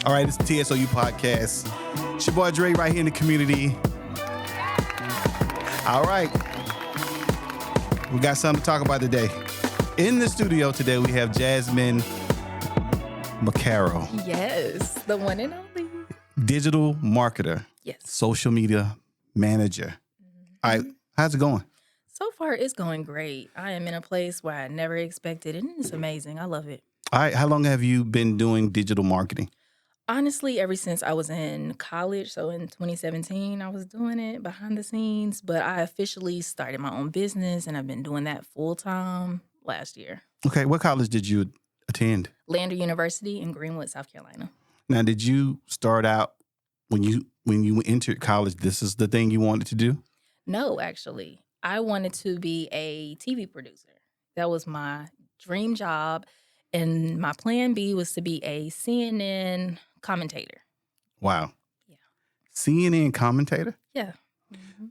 All right, it's the TSOU podcast. It's your boy Dre right here in the community. All right. We got something to talk about today. In the studio today, we have Jasmine Mccarroll. Yes, the one and only. Digital marketer. Yes. Social media manager. All right, how's it going? So far, it's going great. I am in a place where I never expected, and it's amazing. I love it. All right, how long have you been doing digital marketing? Honestly, ever since I was in college, so in 2017, I was doing it behind the scenes, but I officially started my own business, and I've been doing that full time last year. Okay, what college did you attend? Lander University in Greenwood, South Carolina. Now, did you start out when you entered college, this is the thing you wanted to do? No, actually. I wanted to be a TV producer. That was my dream job. And my plan B was to be a CNN commentator. Wow. Yeah. CNN commentator? Yeah.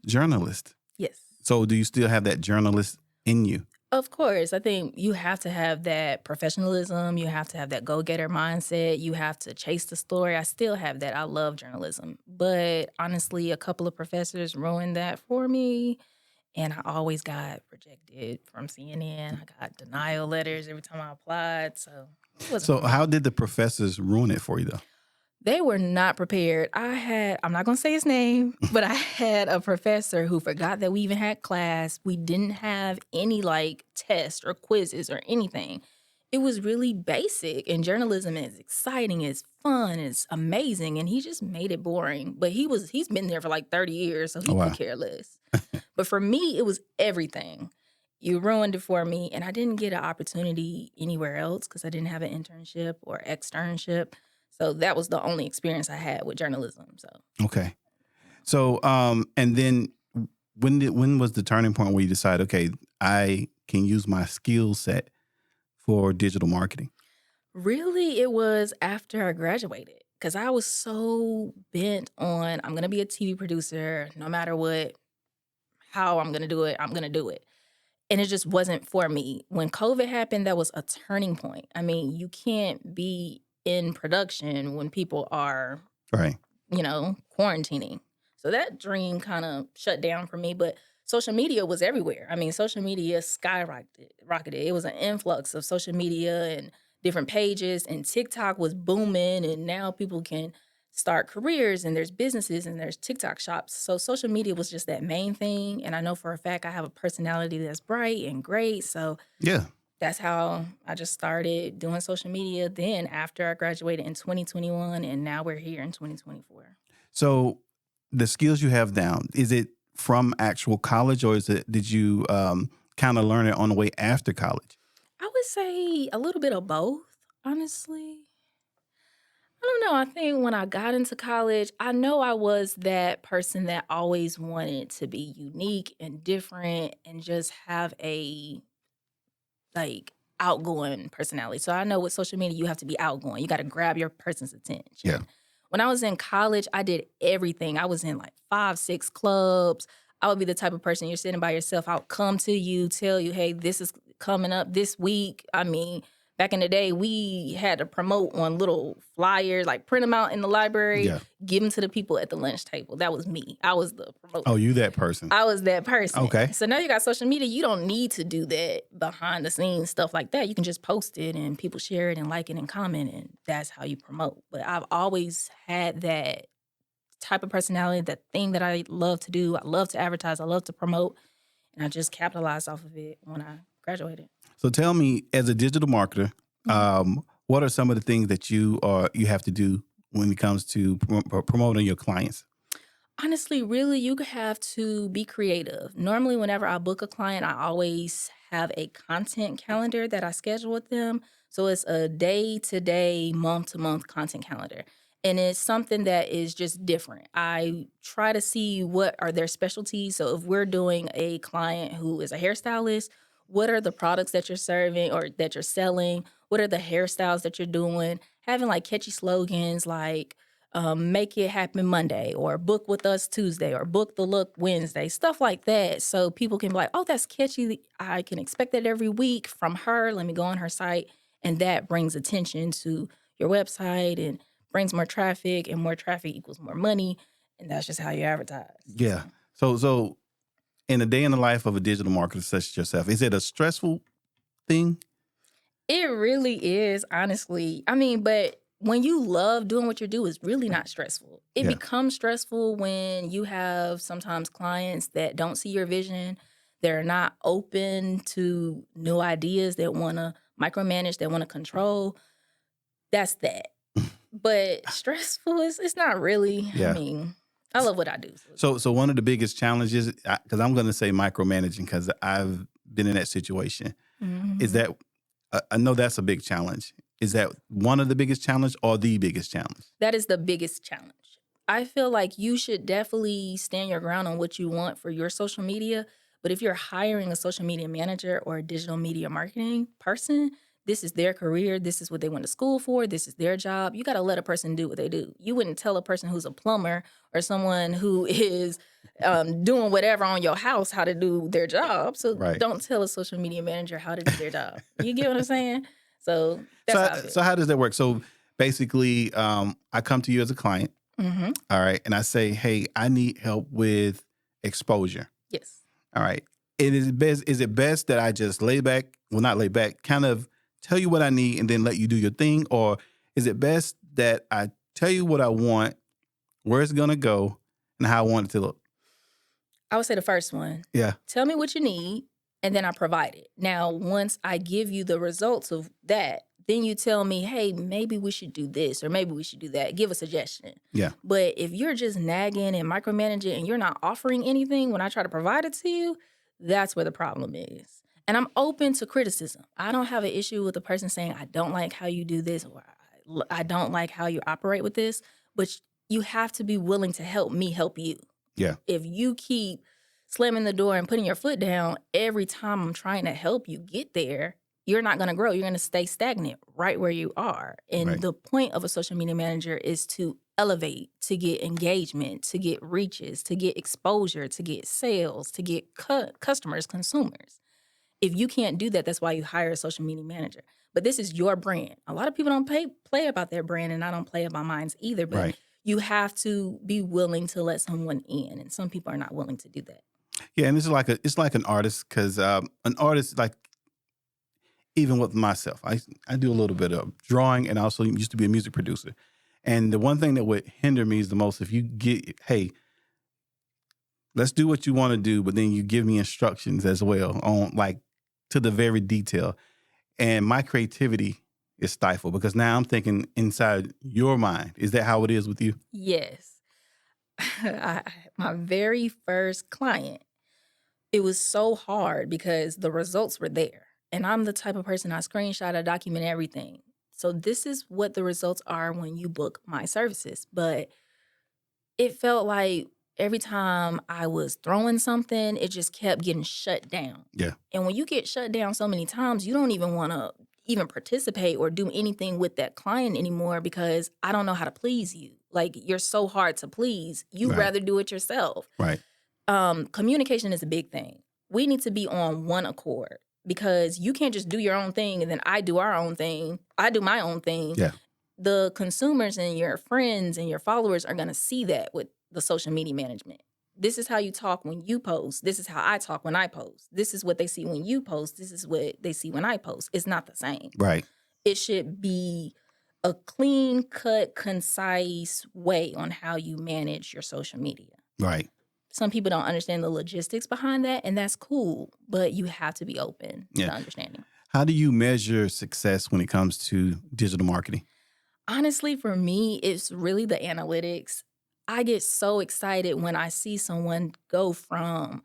Journalist. Yes. So do you still have that journalist in you? Of course. I think you have to have that professionalism. You have to have that go-getter mindset. You have to chase the story. I still have that. I love journalism. But honestly, a couple of professors ruined that for me. And I always got rejected from CNN. I got denial letters every time I applied. So it wasn't So for me. how did the professors ruin it for you, though? They were not prepared. I'm not going to say his name, but I had a professor who forgot that we even had class. We didn't have any tests or quizzes or anything. It was really basic, and journalism is exciting, it's fun, it's amazing, and he just made it boring. But he's been there for 30 years, so he Wow. could care less. But for me, it was everything. You ruined it for me, and I didn't get an opportunity anywhere else because I didn't have an internship or externship. So that was the only experience I had with journalism. So Okay. So and then when was the turning point where you decided, okay, I can use my skill set for digital marketing? really, it was after I graduated because I was so bent on I'm going to be a TV producer no matter how I'm going to do it, I'm going to do it. And it just wasn't for me. When COVID happened, that was a turning point. I mean, you can't be in production when people are, Right. quarantining. So that dream kind of shut down for me. But social media was everywhere. I mean, social media skyrocketed. It was an influx of social media and different pages, and TikTok was booming. And now people can start careers, and there's businesses, and there's TikTok shops. So social media was just that main thing. And I know for a fact I have a personality that's bright and great. So Yeah. that's how I just started doing social media then after I graduated in 2021, and now we're here in 2024. So the skills you have now, is it from actual college, or did you kind of learn it on the way after college? I would say a little bit of both, honestly. I don't know. I think when I got into college, I know I was that person that always wanted to be unique and different and just have a outgoing personality. So I know with social media, you have to be outgoing. You got to grab your person's attention. Yeah. When I was in college, I did everything. I was in 5, 6 clubs. I would be the type of person you're sitting by yourself. I'll come to you, tell you, hey, this is coming up this week. I mean, back in the day, we had to promote on little flyers, print them out in the library, Yeah. give them to the people at the lunch table. That was me. I was the promoter. Oh, you that person. I was that person. Okay. So now you got social media. You don't need to do that behind the scenes stuff like that. You can just post it and people share it and like it and comment, and that's how you promote. But I've always had that type of personality, that thing that I love to do. I love to advertise. I love to promote. And I just capitalized off of it when I graduated. So tell me, as a digital marketer, what are some of the things that you have to do when it comes to promoting your clients? Honestly, really, you have to be creative. Normally, whenever I book a client, I always have a content calendar that I schedule with them. So it's a day-to-day, month-to-month content calendar. And it's something that is just different. I try to see what are their specialties. So if we're doing a client who is a hairstylist, what are the products that you're serving or that you're selling? What are the hairstyles that you're doing? Having catchy slogans like make it happen Monday, or book with us Tuesday, or book the look Wednesday, stuff like that. So people can be like, oh, that's catchy. I can expect that every week from her. Let me go on her site. And that brings attention to your website and brings more traffic, and more traffic equals more money. And that's just how you advertise. Yeah. So in a day in the life of a digital marketer such as yourself, is it a stressful thing? It really is, honestly. I mean, but when you love doing what you do, it's really not stressful. It Yeah. becomes stressful when you have sometimes clients that don't see your vision. They're not open to new ideas, that want to micromanage, that want to control. That's that. But stressful is it's not really. I Yeah. mean, I love what I do. So one of the biggest challenges, because I'm going to say micromanaging, because I've been in that situation, is that I know that's a big challenge. Is that one of the biggest challenge or the biggest challenge? That is the biggest challenge. I feel like you should definitely stand your ground on what you want for your social media. But if you're hiring a social media manager or a digital media marketing person, this is their career. This is what they went to school for. This is their job. You got to let a person do what they do. You wouldn't tell a person who's a plumber or someone who is doing whatever on your house how to do their job. So Right. don't tell a social media manager how to do their job. You get what I'm saying? So that's how I feel. So how does that work? So basically, I come to you as a client, Mm-hmm. all right, and I say, hey, I need help with exposure. Yes. All right. Is it best that I just lay back, well, not lay back, kind of tell you what I need and then let you do your thing? Or is it best that I tell you what I want, where it's going to go, and how I want it to look? I would say the first one. Yeah. Tell me what you need, and then I provide it. Now, once I give you the results of that, then you tell me, hey, maybe we should do this or maybe we should do that. Give a suggestion. Yeah. But if you're just nagging and micromanaging and you're not offering anything when I try to provide it to you, that's where the problem is. And I'm open to criticism. I don't have an issue with a person saying, I don't like how you do this, or I don't like how you operate with this, but you have to be willing to help me help you. Yeah. If you keep slamming the door and putting your foot down every time I'm trying to help you get there, you're not going to grow. You're going to stay stagnant right where you are. And Right. the point of a social media manager is to elevate, to get engagement, to get reaches, to get exposure, to get sales, to get customers, consumers. If you can't do that, that's why you hire a social media manager. But this is your brand. A lot of people don't play about their brand, and I don't play about mine either. But Right. you have to be willing to let someone in, and some people are not willing to do that. Yeah, and it's like an artist, because an artist, like, even with myself, I do a little bit of drawing, and I also used to be a music producer. And the one thing that would hinder me is the most, if you get, hey, let's do what you want to do, but then you give me instructions as well on, like, to the very detail. And my creativity is stifled because now I'm thinking inside your mind. Is that how it is with you? Yes. My very first client, it was so hard because the results were there. And I'm the type of person, I screenshot, I document everything. So this is what the results are when you book my services. But it felt like every time I was throwing something, it just kept getting shut down. Yeah. And when you get shut down so many times, you don't even want to even participate or do anything with that client anymore because I don't know how to please you. Like, you're so hard to please. You'd Right. rather do it yourself. Right. Communication is a big thing. We need to be on one accord because you can't just do your own thing and then I do our own thing. I do my own thing. Yeah. The consumers and your friends and your followers are going to see that with the social media management. This is how you talk when you post. This is how I talk when I post. This is what they see when you post. This is what they see when I post. It's not the same. Right. It should be a clean cut, concise way on how you manage your social media. Right. Some people don't understand the logistics behind that, and that's cool, but you have to be open to understanding. How do you measure success when it comes to digital marketing? Honestly, for me, it's really the analytics. I get so excited when I see someone go from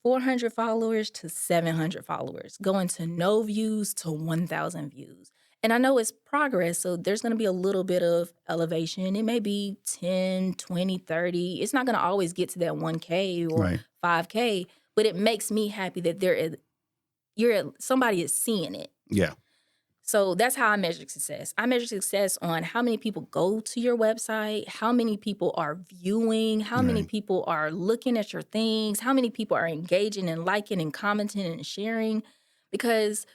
400 followers to 700 followers, going to no views to 1,000 views. And I know it's progress, so there's going to be a little bit of elevation. It may be 10, 20, 30. It's not going to always get to that 1K or Right. 5K, but it makes me happy that somebody is seeing it. Yeah. So that's how I measure success. I measure success on how many people go to your website, how many people are viewing, how many Right. people are looking at your things, how many people are engaging and liking and commenting and sharing. Because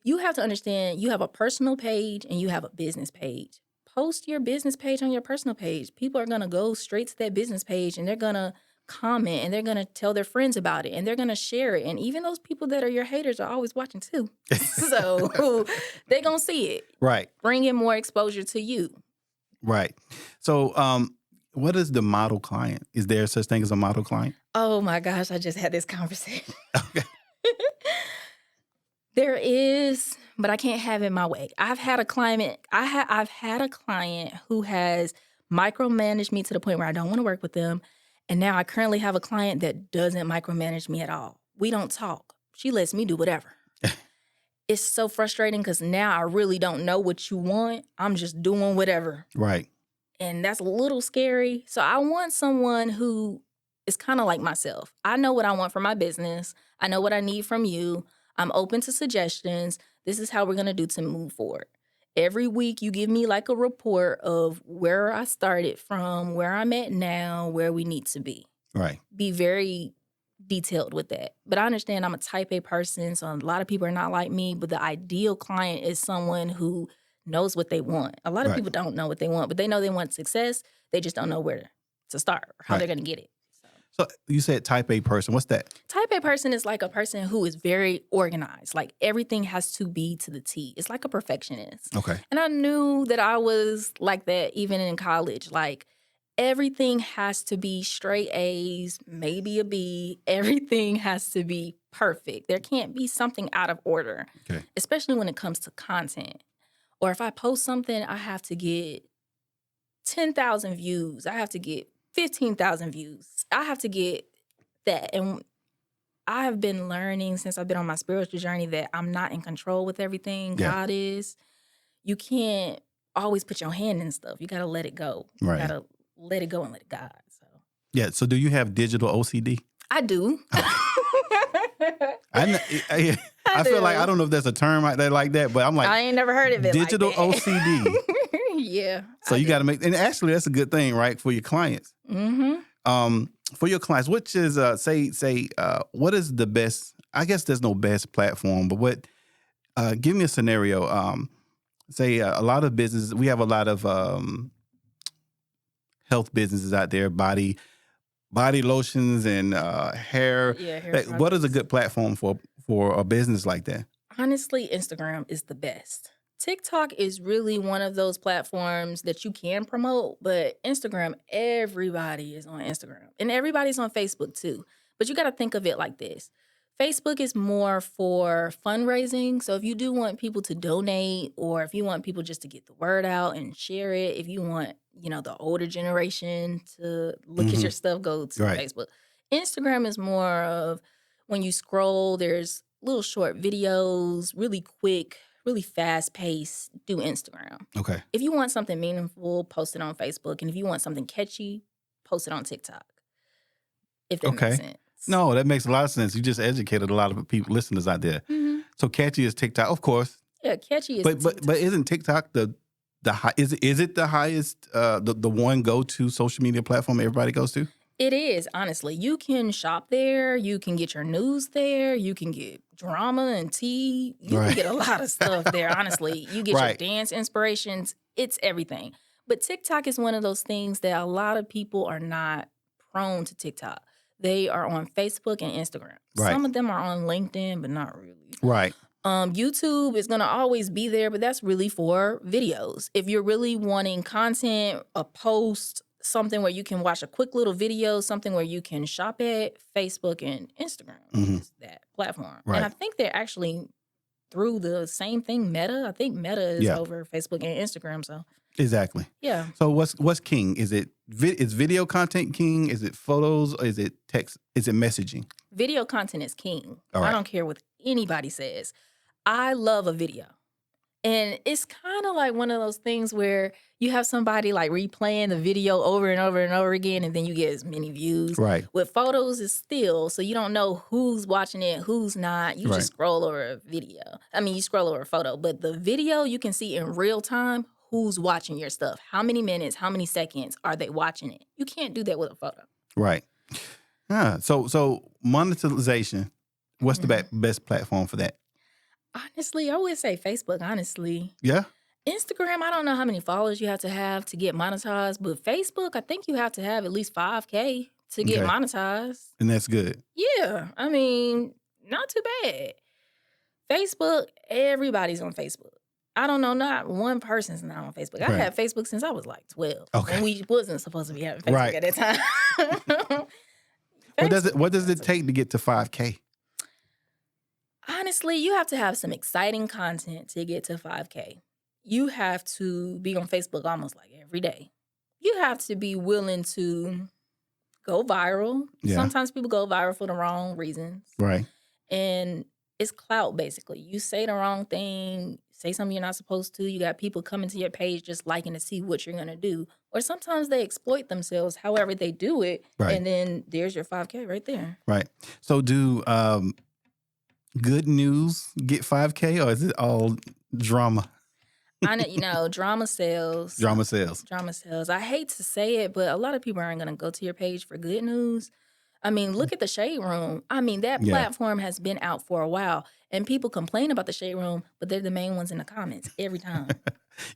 you have to understand, you have a personal page and you have a business page. post your business page on your personal page. People are going to go straight to that business page and they're going to comment and they're going to tell their friends about it and they're going to share it. And even those people that are your haters are always watching too. So they're going to see it. Right. Bringing more exposure to you. Right. So what is the model client? Is there such thing as a model client? Oh my gosh, I just had this conversation. Okay. There is, but I can't have it my way. I've had a client. I've had a client who has micromanaged me to the point where I don't want to work with them, and now I currently have a client that doesn't micromanage me at all. We don't talk. She lets me do whatever. It's so frustrating because now I really don't know what you want. I'm just doing whatever. Right. And that's a little scary. So I want someone who is kind of like myself. I know what I want for my business. I know what I need from you. I'm open to suggestions. This is how we're going to do to move forward. Every week you give me like a report of where I started from, where I'm at now, where we need to be. Right. Be very detailed with that. But I understand I'm a type A person, so a lot of people are not like me, but the ideal client is someone who knows what they want. A lot of people don't know what they want, but they know they want success. They just don't know where to start or how they're going to get it. So you said type A person. What's that? Type A person is like a person who is very organized. Like everything has to be to the T. It's like a perfectionist. Okay. And I knew that I was like that even in college. Like everything has to be straight A's, maybe a B. Everything has to be perfect. There can't be something out of order, especially when it comes to content. Or if I post something, I have to get 10,000 views. I have to get 15,000 views. I have to get that. And I have been learning since I've been on my spiritual journey that I'm not in control with everything. Yeah. God is. You can't always put your hand in stuff. You got to let it go. Right. You got to let it go and let it God. So. Yeah. So do you have digital OCD? I do. I feel like, I don't know if there's a term like that, but I'm like, I ain't never heard of it. Digital like that. OCD. Yeah. So you got to make, and actually that's a good thing, right, for your clients. Mm-hmm. For your clients, which is what is the best? I guess there's no best platform, but what? Give me a scenario. Say a lot of businesses. We have a lot of health businesses out there, body lotions and hair. Yeah, hair what is a good platform for a business like that? Honestly, Instagram is the best. TikTok is really one of those platforms that you can promote, but Instagram, everybody is on Instagram. And everybody's on Facebook too. But you got to think of it like this. Facebook is more for fundraising. So if you do want people to donate or if you want people just to get the word out and share it, if you want, the older generation to look at your stuff, go to Facebook. Instagram is more of when you scroll, there's little short videos, really quick, really fast paced, do Instagram. Okay. If you want something meaningful, post it on Facebook. And if you want something catchy, post it on TikTok. If that makes sense. No, that makes a lot of sense. You just educated a lot of people, listeners out there. Mm-hmm. So catchy is TikTok, of course. Yeah, catchy is but isn't TikTok the high, is it the highest the one go-to social media platform everybody goes to? It is, honestly. You can shop there. You can get your news there. You can get drama and tea. You can get a lot of stuff there, honestly. You get your dance inspirations. It's everything. But TikTok is one of those things that a lot of people are not prone to TikTok. They are on Facebook and Instagram. Some of them are on LinkedIn, but not really. Right. YouTube is going to always be there, but that's really for videos. If you're really wanting content, a post, something where you can watch a quick little video, something where you can shop at, Facebook and Instagram is that platform. Right. And I think they're actually through the same thing, Meta. I think Meta is over Facebook and Instagram. So exactly. Yeah. So what's king? Is video content king? Is it photos? Or is it text? Is it messaging? Video content is king. All right. I don't care what anybody says. I love a video. And it's kind of like one of those things where you have somebody like replaying the video over and over and over again, and then you get as many views. Right. With photos, it's still, so you don't know who's watching it, who's not. You just scroll over a video. I mean, you scroll over a photo, but the video, you can see in real time who's watching your stuff. How many minutes, how many seconds are they watching it? You can't do that with a photo. Right. So monetization, what's the best platform for that? Honestly, I would say Facebook, honestly. Yeah? Instagram, I don't know how many followers you have to get monetized, but Facebook, I think you have to have at least 5K to get Okay. monetized. And that's good. Yeah, I mean, not too bad. Facebook, everybody's on Facebook. I don't know, not one person's not on Facebook. I Right. had Facebook since I was like 12. Okay. And we wasn't supposed to be having Facebook Right. at that time. What does it take to get to 5K? Honestly, you have to have some exciting content to get to 5K. You have to be on Facebook almost like every day. You have to be willing to go viral. Yeah. Sometimes people go viral for the wrong reasons. Right. And it's clout, basically. You say the wrong thing, say something you're not supposed to. You got people coming to your page just liking to see what you're going to do. Or sometimes they exploit themselves however they do it. Right. And then there's your 5K right there. Right. So do good news get 5K, or is it all drama? Drama sells. Drama sales. Drama sells. I hate to say it, but a lot of people aren't going to go to your page for good news. I mean, look at the Shade Room. I mean, that Yeah. platform has been out for a while, and people complain about the Shade Room, but they're the main ones in the comments every time.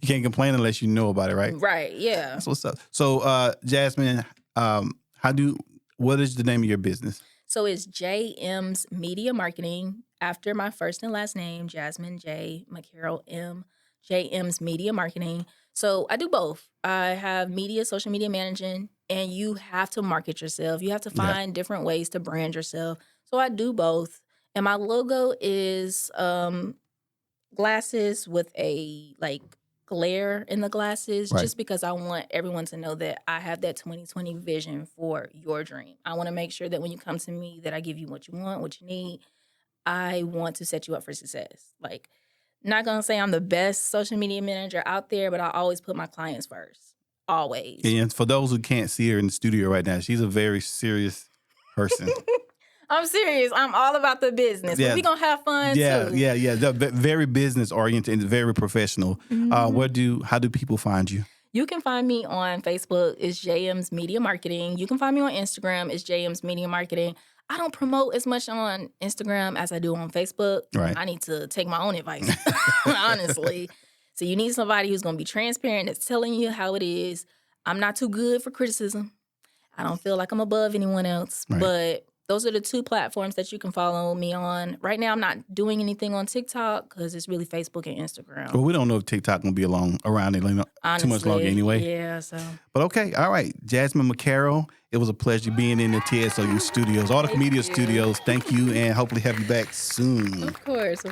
You can't complain unless you know about it, right? Right, yeah. That's what's up. So, Jasmine, what is the name of your business? So it's JM's Media Marketing, after my first and last name, Jasmine J. McCarroll M. JM's Media Marketing. So I do both. I have social media managing, and you have to market yourself. You have to find different ways to brand yourself. So I do both. And my logo is glasses with a glare in the glasses, Right. just because I want everyone to know that I have that 2020 vision for your dream. I want to make sure that when you come to me that I give you what you want, what you need. I want to set you up for success. Not going to say I'm the best social media manager out there, but I always put my clients first. Always. And for those who can't see her in the studio right now, she's a very serious person. I'm serious. I'm all about the business. Yeah. But we going to have fun too. Yeah. Very business oriented and very professional. Mhm. How do people find you? You can find me on Facebook. It's JM's Media Marketing. You can find me on Instagram. It's JM's Media Marketing. I don't promote as much on Instagram as I do on Facebook. Right. I need to take my own advice, honestly. So you need somebody who's going to be transparent, that's telling you how it is. I'm not too good for criticism. I don't feel like I'm above anyone else. Right. But those are the two platforms that you can follow me on. Right now, I'm not doing anything on TikTok because it's really Facebook and Instagram. Well, we don't know if TikTok gonna be around too much longer anyway. Yeah, so. But okay, all right. Jasmine Mccarroll, it was a pleasure being in the TSOU studios, all the media studios. Thank you, and hopefully have you back soon. Of course.